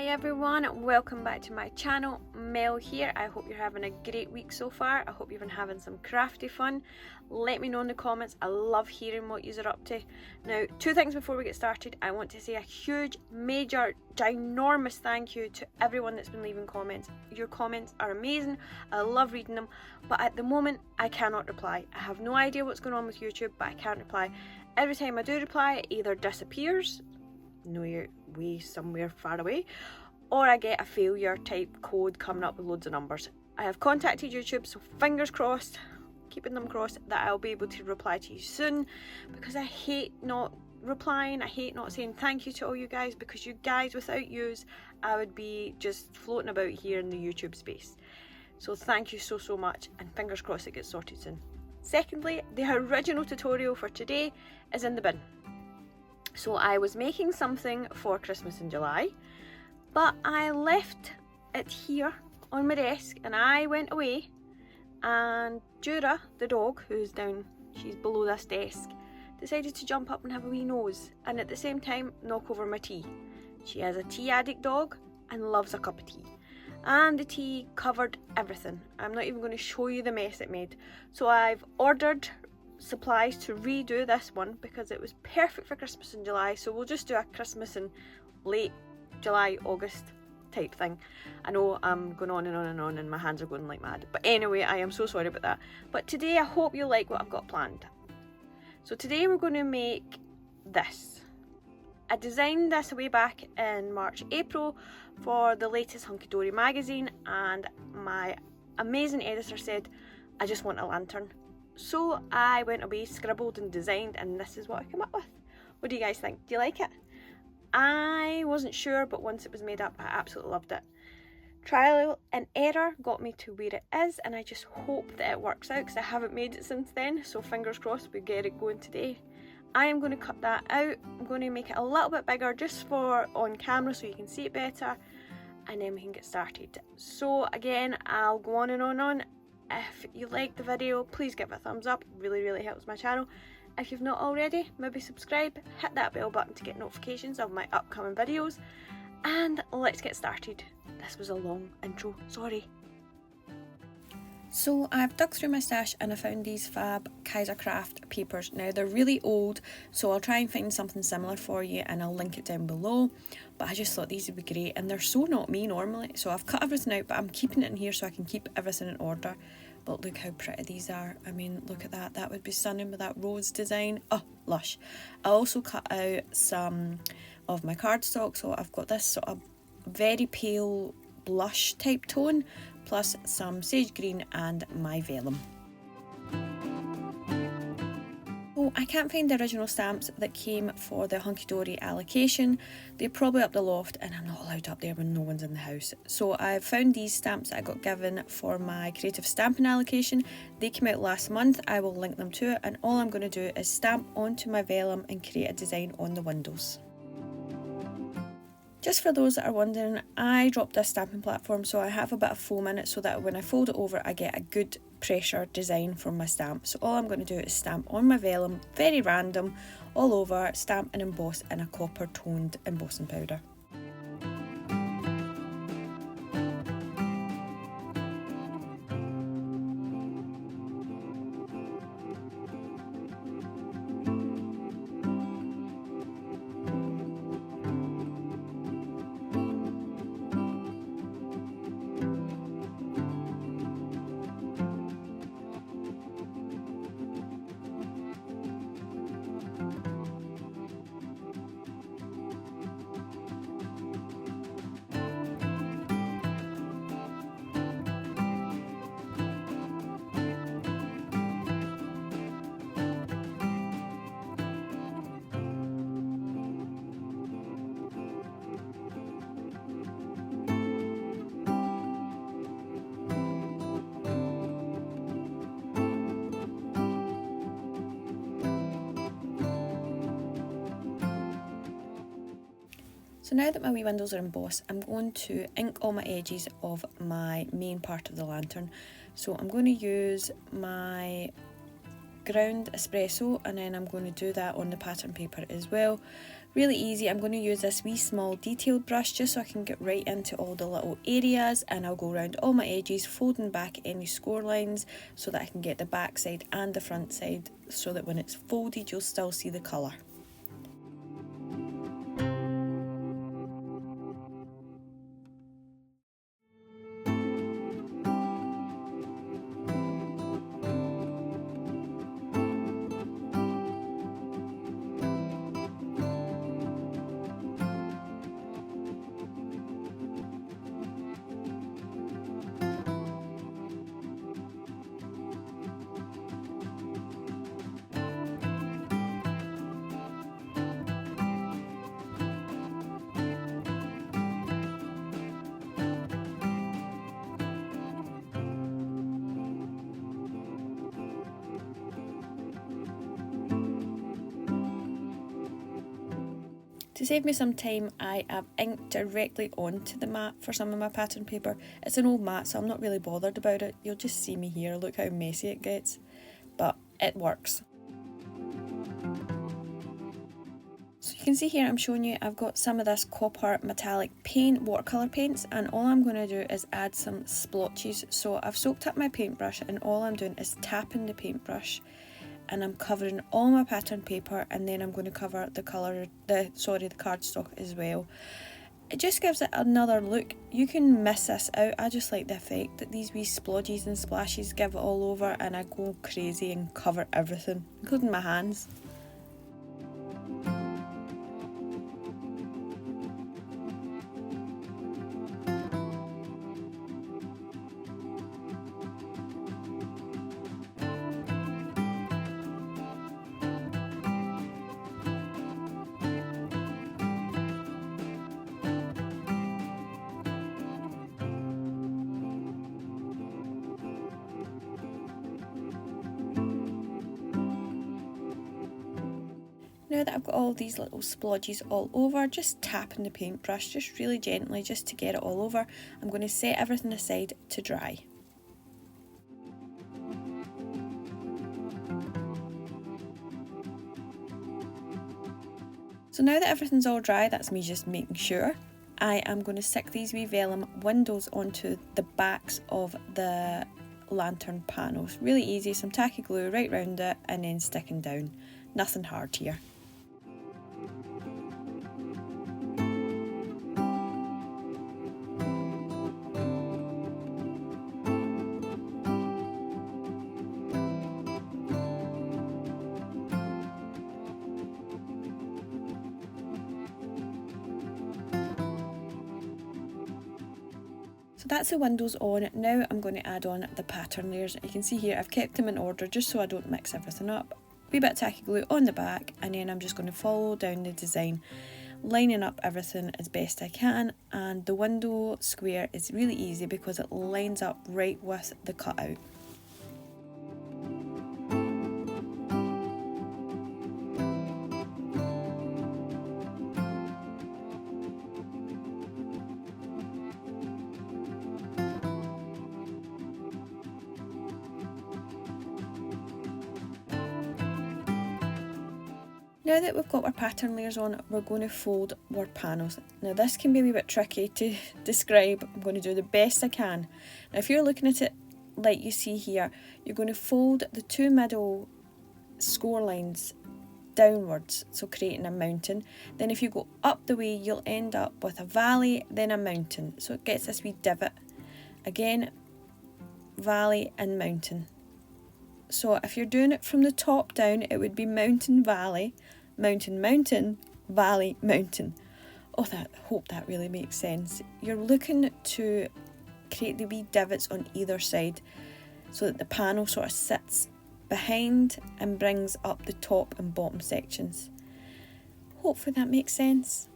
Hi everyone, welcome back to my channel. Mel here. I hope you're having a great week so far. I hope you've been having some crafty fun. Let me know in the comments. I love hearing what you're up to. Now, two things before we get started. I want to say a huge, major, ginormous thank you to everyone that's been leaving comments. Your comments are amazing. I love reading them, but at the moment I cannot reply. I have no idea what's going on with YouTube, but I can't reply. Every time I do reply, it either disappears, know you're way somewhere far away, or I get a failure type code coming up with loads of numbers. I have contacted YouTube, so fingers crossed, keeping them crossed, that I'll be able to reply to you soon, because I hate not replying. I hate not saying thank you to all you guys, because you guys, without yous, I would be just floating about here in the YouTube space. So thank you so much, and fingers crossed it gets sorted soon. Secondly, the original tutorial for today is in the bin. So I was making something for Christmas in July, but I left it here on my desk and I went away, and Jura, the dog, who's down, she's below this desk, decided to jump up and have a wee nose and at the same time knock over my tea. She is a tea addict dog and loves a cup of tea. And the tea covered everything. I'm not even going to show you the mess it made. So I've ordered supplies to redo this one because it was perfect for Christmas in July, so we'll just do a Christmas in late July, August type thing. I know I'm going on and on and on and my hands are going like mad, but anyway, I am so sorry about that. But today I hope you like what I've got planned. So today we're going to make this. I designed this way back in March, April for the latest Hunky Dory magazine, and my amazing editor said I just want a lantern. So I went away, scribbled and designed, and this is what I came up with. What do you guys think? Do you like it? I wasn't sure, but once it was made up, I absolutely loved it. Trial and error got me to where it is, and I just hope that it works out because I haven't made it since then, so fingers crossed we get it going today. I am going to cut that out. I'm going to make it a little bit bigger just for on camera so you can see it better, and then we can get started. So again, I'll go on and on and on. If you liked the video, please give it a thumbs up. It really helps my channel. If you've not already, maybe subscribe, hit that bell button to get notifications of my upcoming videos, and let's get started. This was a long intro, sorry. So I've dug through my stash and I found these fab Kaisercraft papers. Now they're really old, so I'll try and find something similar for you and I'll link it down below, but I just thought these would be great, and they're so not me normally, so I've cut everything out, but I'm keeping it in here so I can keep everything in order. But look how pretty these are. I mean, look at that. That would be stunning with that rose design. Oh, lush. I also cut out some of my cardstock, so I've got this sort of very pale blush type tone, plus some sage green and my vellum. Oh, I can't find the original stamps that came for the Hunky Dory allocation. They're probably up the loft and I'm not allowed up there when no one's in the house. So I've found these stamps that I got given for my creative stamping allocation. They came out last month. I will link them to it, and all I'm going to do is stamp onto my vellum and create a design on the windows. Just for those that are wondering, I dropped this stamping platform so I have a bit of foam in it so that when I fold it over I get a good pressure design from my stamp. So all I'm going to do is stamp on my vellum, very random, all over, stamp and emboss in a copper toned embossing powder. So now that my wee windows are embossed, I'm going to ink all my edges of my main part of the lantern. So I'm going to use my ground espresso, and then I'm going to do that on the pattern paper as well. Really easy. I'm going to use this wee small detailed brush just so I can get right into all the little areas, and I'll go around all my edges, folding back any score lines so that I can get the back side and the front side, so that when it's folded you'll still see the colour. To save me some time, I have inked directly onto the mat for some of my pattern paper. It's an old mat, so I'm not really bothered about it. You'll just see me here, look how messy it gets, but it works. So you can see here I'm showing you I've got some of this copper metallic paint, watercolour paints, and all I'm going to do is add some splotches. So I've soaked up my paintbrush, and all I'm doing is tapping the paintbrush, and I'm covering all my pattern paper, and then I'm going to cover the cardstock as well. It just gives it another look. You can miss this out. I just like the effect that these wee splodges and splashes give it all over, and I go crazy and cover everything, including my hands. Now that I've got all these little splodges all over, just tapping the paintbrush just really gently just to get it all over, I'm going to set everything aside to dry. So now that everything's all dry, that's me just making sure, I am going to stick these wee vellum windows onto the backs of the lantern panels. Really easy, some tacky glue right round it and then sticking down. Nothing hard here. So that's the windows on. Now I'm going to add on the pattern layers. You can see here I've kept them in order just so I don't mix everything up. Wee bit of tacky glue on the back, and then I'm just going to follow down the design, lining up everything as best I can. And the window square is really easy because it lines up right with the cutout. Now that we've got our pattern layers on, we're going to fold our panels. Now this can be a wee bit tricky to describe. I'm going to do the best I can. Now if you're looking at it like you see here, you're going to fold the two middle score lines downwards, so creating a mountain. Then if you go up the way, you'll end up with a valley, then a mountain. So it gets this wee divot. Again, valley and mountain. So if you're doing it from the top down, it would be mountain, valley, mountain, mountain, valley, mountain. Oh, hope that really makes sense. You're looking to create the wee divots on either side so that the panel sort of sits behind and brings up the top and bottom sections. Hopefully that makes sense.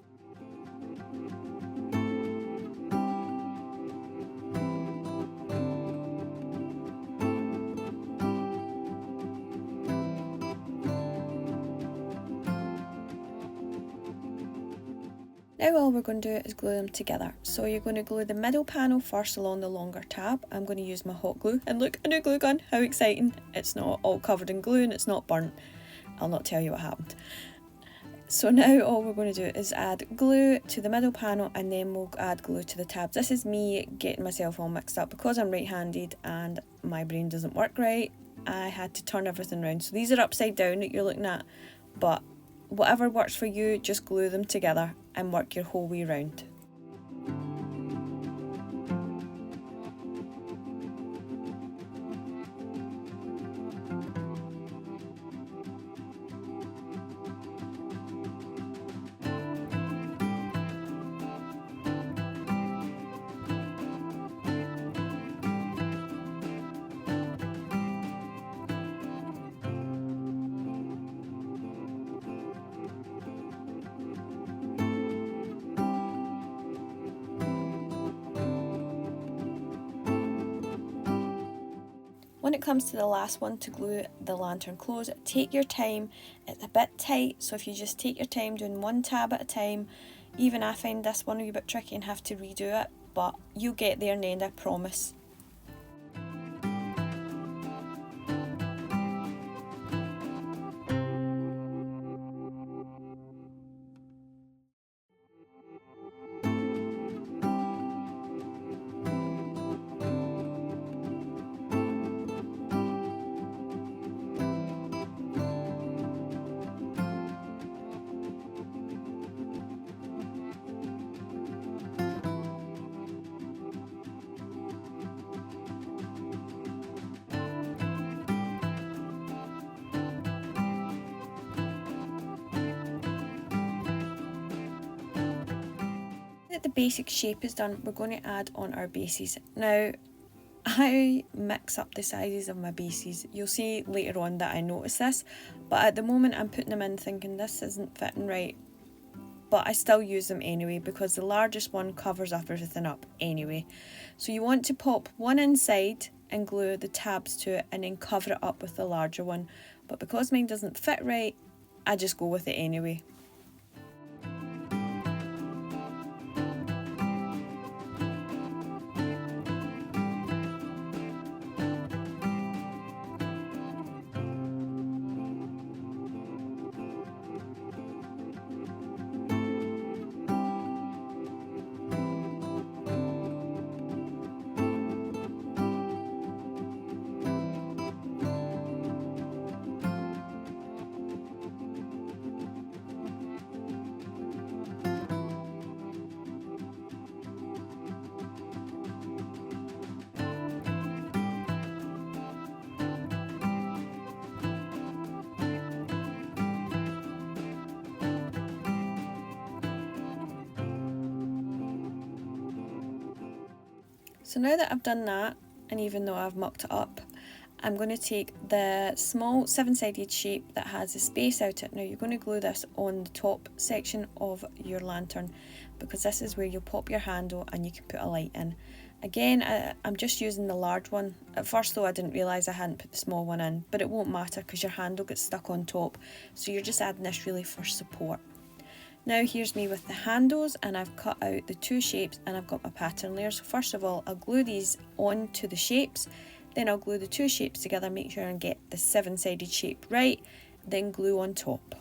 Now all we're going to do is glue them together. So you're going to glue the middle panel first along the longer tab. I'm going to use my hot glue, and look, a new glue gun, how exciting. It's not all covered in glue and it's not burnt. I'll not tell you what happened. So now all we're going to do is add glue to the middle panel, and then we'll add glue to the tabs. This is me getting myself all mixed up because I'm right-handed and my brain doesn't work right. I had to turn everything around. So these are upside down that you're looking at, but whatever works for you, just glue them together and work your whole way round. When it comes to the last one, to glue the lantern closed, take your time. It's a bit tight, so if you just take your time doing one tab at a time, even I find this one a wee bit tricky and have to redo it, but you'll get there in the end, I promise. That the basic shape is done, we're going to add on our bases. Now, I mix up the sizes of my bases. You'll see later on that I notice this, but at the moment I'm putting them in thinking this isn't fitting right, but I still use them anyway because the largest one covers up everything up anyway. So you want to pop one inside and glue the tabs to it and then cover it up with the larger one, but because mine doesn't fit right, I just go with it anyway. So now that I've done that, and even though I've mucked it up, I'm going to take the small 7-sided shape that has a space out it. Now you're going to glue this on the top section of your lantern because this is where you'll pop your handle and you can put a light in. Again, I'm just using the large one. At first though I didn't realise I hadn't put the small one in, but it won't matter because your handle gets stuck on top, so you're just adding this really for support. Now here's me with the handles, and I've cut out the two shapes and I've got my pattern layers. So first of all, I'll glue these onto the shapes, then I'll glue the two shapes together, make sure I get the 7-sided shape right, then glue on top.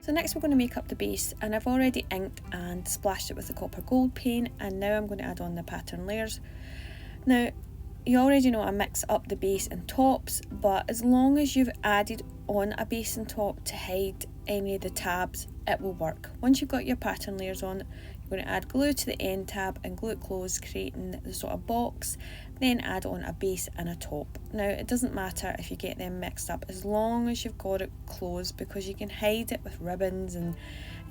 So next we're going to make up the base, and I've already inked and splashed it with the copper gold paint, and now I'm going to add on the pattern layers. Now you already know I mix up the base and tops, but as long as you've added on a base and top to hide any of the tabs, it will work. Once you've got your pattern layers on, you're going to add glue to the end tab and glue it closed, creating the sort of box, then add on a base and a top. Now it doesn't matter if you get them mixed up as long as you've got it closed, because you can hide it with ribbons and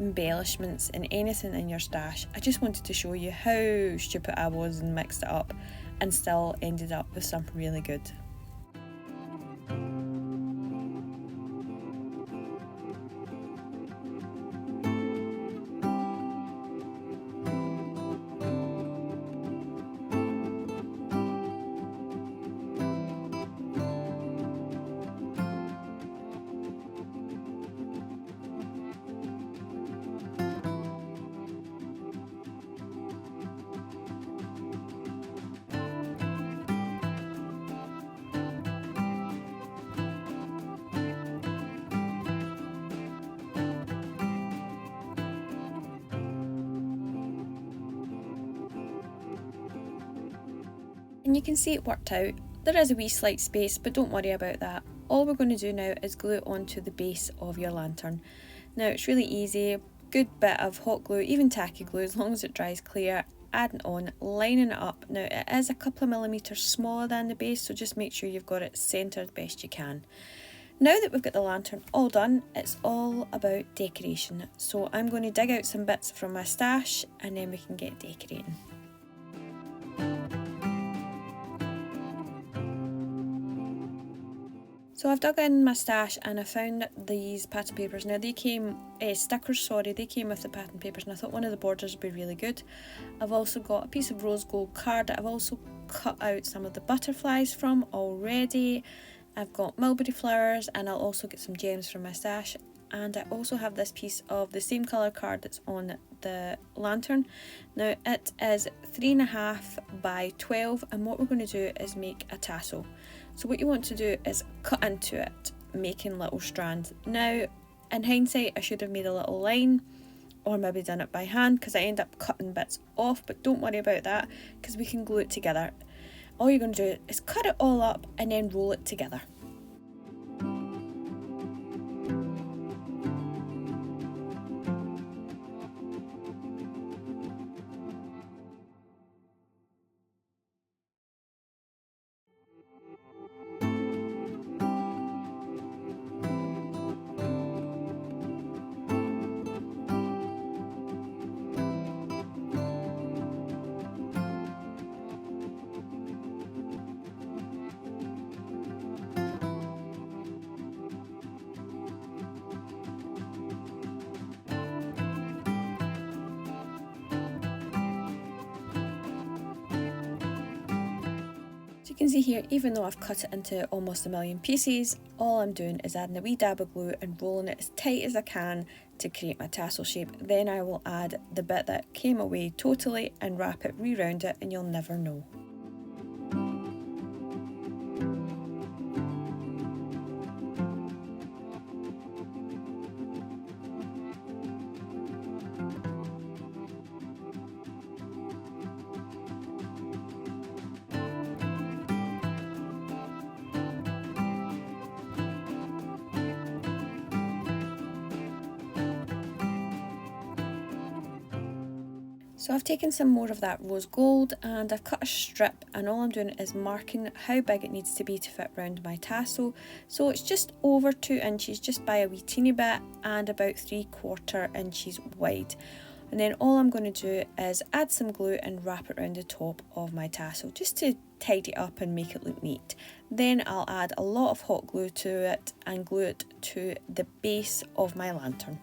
embellishments and anything in your stash. I just wanted to show you how stupid I was and mixed it up and still ended up with something really good. And you can see it worked out. There is a wee slight space, but don't worry about that. All we're going to do now is glue it onto the base of your lantern. Now it's really easy, good bit of hot glue, even tacky glue, as long as it dries clear, adding on, lining it up. Now it is a couple of millimetres smaller than the base, so just make sure you've got it centred best you can. Now that we've got the lantern all done, it's all about decoration. So I'm going to dig out some bits from my stash and then we can get decorating. So I've dug in my stash and I found these pattern papers. Now they came, stickers, sorry, they came with the pattern papers, and I thought one of the borders would be really good. I've also got a piece of rose gold card that I've also cut out some of the butterflies from already. I've got mulberry flowers, and I'll also get some gems from my stash. And I also have this piece of the same colour card that's on the lantern. Now it is 3.5 by 12, and what we're going to do is make a tassel. So what you want to do is cut into it, making little strands. Now in hindsight I should have made a little line or maybe done it by hand, because I end up cutting bits off, but don't worry about that because we can glue it together. All you're going to do is cut it all up and then roll it together. So you can see here, even though I've cut it into almost a million pieces, all I'm doing is adding a wee dab of glue and rolling it as tight as I can to create my tassel shape. Then I will add the bit that came away totally and wrap it re-round it, and you'll never know. So I've taken some more of that rose gold and I've cut a strip, and all I'm doing is marking how big it needs to be to fit around my tassel. So it's just over 2 inches, just by a wee teeny bit, and about 3/4 inches wide. And then all I'm going to do is add some glue and wrap it around the top of my tassel just to tidy it up and make it look neat. Then I'll add a lot of hot glue to it and glue it to the base of my lantern.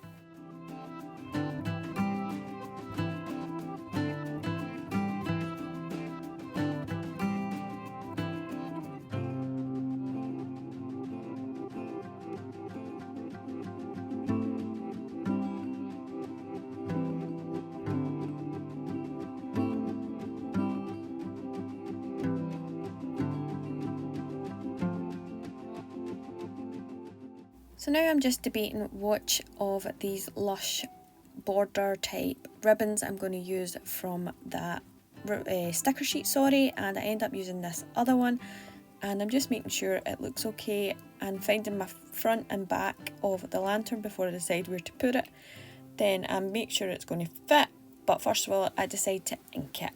So now I'm just debating which of these lush border type ribbons I'm going to use from that sticker sheet, sorry, and I end up using this other one, and I'm just making sure it looks okay and finding my front and back of the lantern before I decide where to put it. Then I make sure it's going to fit, but first of all I decide to ink it.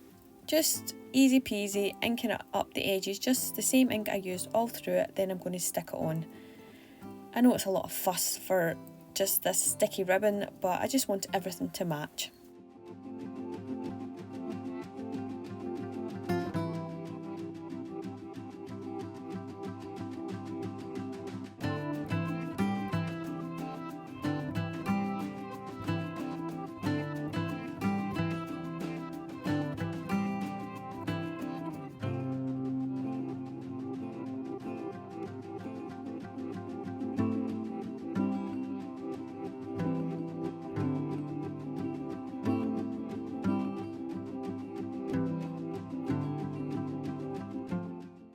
Just easy peasy, inking it up the edges, just the same ink I used all through it, then I'm going to stick it on. I know it's a lot of fuss for just this sticky ribbon, but I just want everything to match.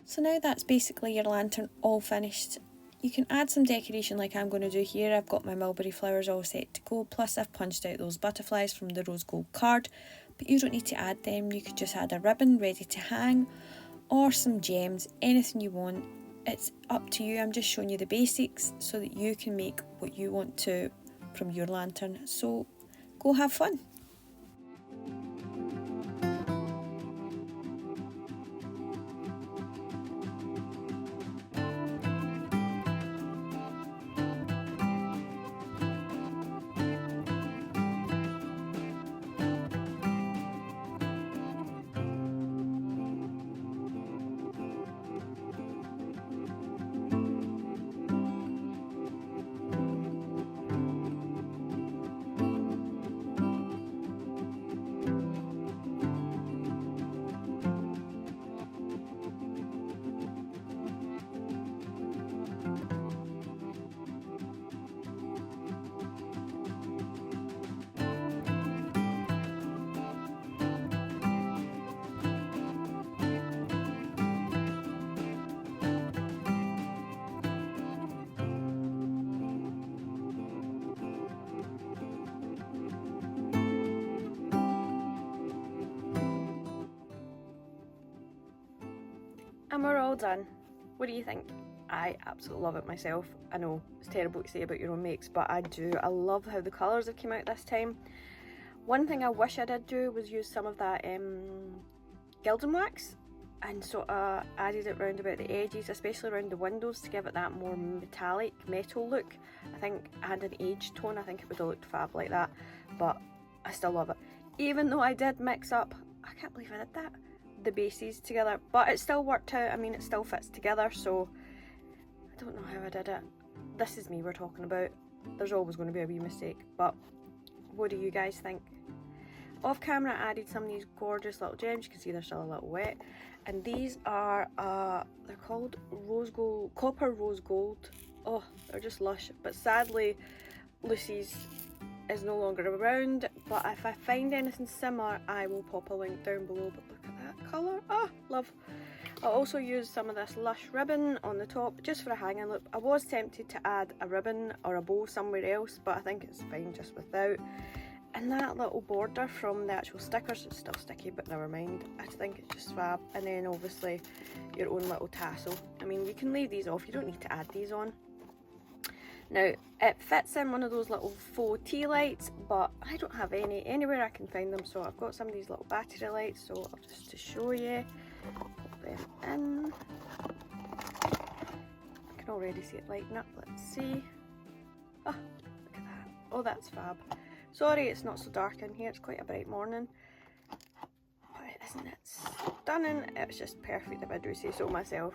So now that's basically your lantern all finished. You can add some decoration like I'm going to do here. I've got my mulberry flowers all set to go, plus I've punched out those butterflies from the rose gold card, but you don't need to add them. You could just add a ribbon ready to hang, or some gems, anything you want. It's up to you. I'm just showing you the basics so that you can make what you want to from your lantern. So go have fun. And we're all done. What do you think? I absolutely love it myself. I know it's terrible to say about your own makes, but I do. I love how the colours have come out this time. One thing I wish I did do was use some of that gilding wax and sort of added it round about the edges, especially around the windows, to give it that more metallic metal look. I think I had an aged tone. I think it would have looked fab like that, but I still love it. Even though I did mix up, I can't believe I did that, the bases together, but it still worked out. I mean, it still fits together, so I don't know how I did it. This is me we're talking about. There's always going to be a wee mistake, but what do you guys think? Off camera I added some of these gorgeous little gems. You can see they're still a little wet, and these are they're called rose gold, copper rose gold. Oh, they're just lush, but sadly Lucy's is no longer around, but if I find anything similar I will pop a link down below. But look at that colour, ah, love. I also used some of this lush ribbon on the top just for a hanging loop. I was tempted to add a ribbon or a bow somewhere else, but I think it's fine just without. And that little border from the actual stickers, it's still sticky, but never mind. I think it's just fab. And then obviously your own little tassel. I mean, you can leave these off, you don't need to add these on. Now, it fits in one of those little faux tea lights, but I don't have any anywhere I can find them, so I've got some of these little battery lights, so I'll just to show you, pop them in. I can already see it lighting up, let's see. Oh, look at that. Oh, that's fab. Sorry it's not so dark in here, it's quite a bright morning, but isn't it stunning? It's just perfect if I do say so myself.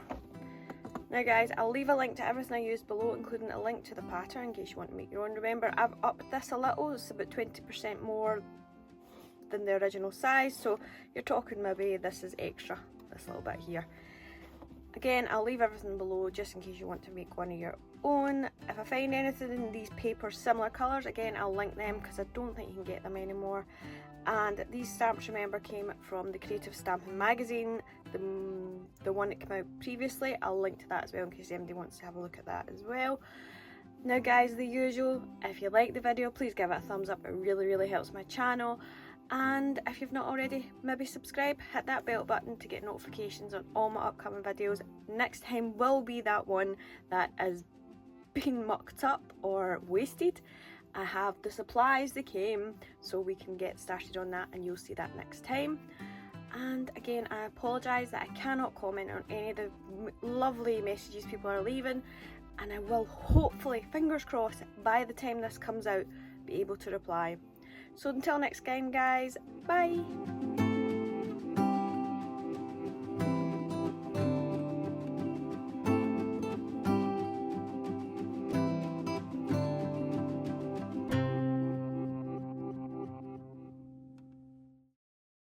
Now guys, I'll leave a link to everything I used below, including a link to the pattern in case you want to make your own. Remember, I've upped this a little, it's about 20% more than the original size, so you're talking maybe this is extra, this little bit here. Again, I'll leave everything below just in case you want to make one of your own. If I find anything in these papers similar colours, again I'll link them because I don't think you can get them anymore. And these stamps, remember, came from the Creative Stamping magazine, the one that came out previously. I'll link to that as well in case anybody wants to have a look at that as well. Now guys, the usual, if you like the video, please give it a thumbs up. It really helps my channel. And if you've not already, maybe subscribe, hit that bell button to get notifications on all my upcoming videos. Next time will be that one that is being mucked up or wasted. I have the supplies that came, so we can get started on that, and you'll see that next time. And again, I apologise that I cannot comment on any of the lovely messages people are leaving, and I will hopefully, fingers crossed, by the time this comes out, be able to reply. So until next time guys, bye!